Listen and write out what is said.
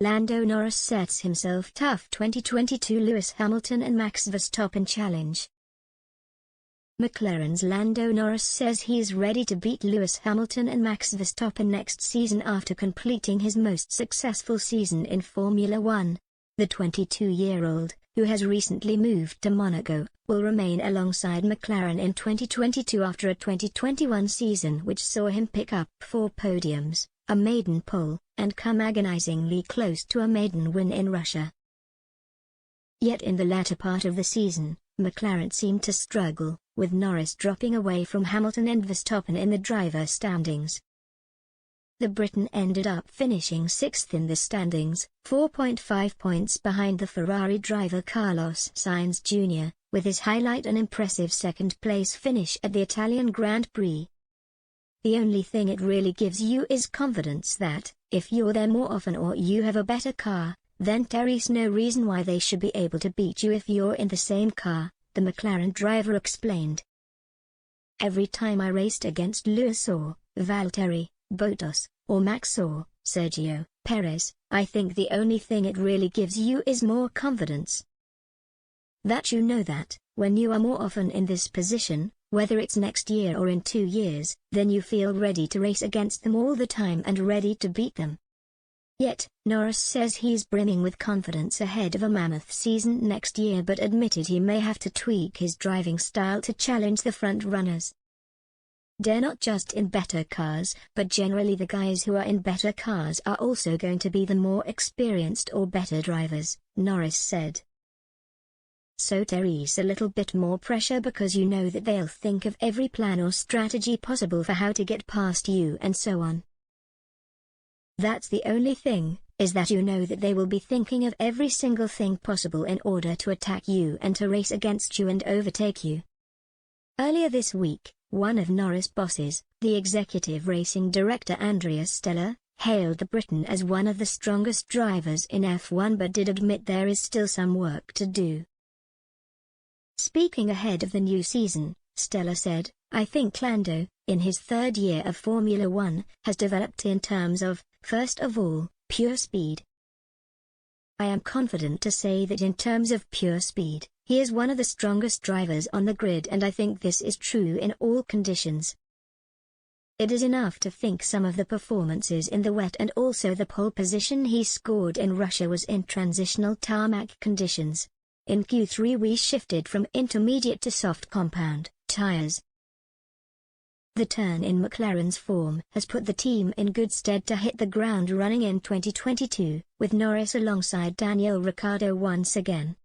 Lando Norris sets himself tough 2022 Lewis Hamilton and Max Verstappen challenge. McLaren's Lando Norris says he is ready to beat Lewis Hamilton and Max Verstappen next season after completing his most successful season in Formula One. The 22-year-old, who has recently moved to Monaco, will remain alongside McLaren in 2022 after a 2021 season which saw him pick up 4 podiums, a maiden pole, and come agonizingly close to a maiden win in Russia. Yet in the latter part of the season, McLaren seemed to struggle, with Norris dropping away from Hamilton and Verstappen in the driver's standings. The Briton ended up finishing 6th in the standings, 4.5 points behind the Ferrari driver Carlos Sainz Jr., with his highlight an impressive second-place finish at the Italian Grand Prix. The only thing it really gives you is confidence that, if you're there more often or you have a better car, then there's no reason why they should be able to beat you if you're in the same car, the McLaren driver explained. Every time I raced against Lewis or Valtteri, Bottas, or Max or Sergio Perez, I think the only thing it really gives you is more confidence. That you know that, when you are more often in this position, whether it's next year or in 2 years, then you feel ready to race against them all the time and ready to beat them. Yet, Norris says he's brimming with confidence ahead of a mammoth season next year but admitted he may have to tweak his driving style to challenge the front-runners. They're not just in better cars, but generally the guys who are in better cars are also going to be the more experienced or better drivers, Norris said. So there's a little bit more pressure because you know that they'll think of every plan or strategy possible for how to get past you and so on. That's the only thing, is that you know that they will be thinking of every single thing possible in order to attack you and to race against you and overtake you. Earlier this week, one of Norris' bosses, the executive racing director Andrea Stella, hailed the Briton as one of the strongest drivers in F1 but did admit there is still some work to do. Speaking ahead of the new season, Stella said, "I think Lando, in his 3rd year of Formula One, has developed in terms of, first of all, pure speed. I am confident to say that in terms of pure speed, he is one of the strongest drivers on the grid and I think this is true in all conditions. It is enough to think some of the performances in the wet and also the pole position he scored in Russia was in transitional tarmac conditions. In Q3 we shifted from intermediate to soft compound tires." The turn in McLaren's form has put the team in good stead to hit the ground running in 2022, with Norris alongside Daniel Ricciardo once again.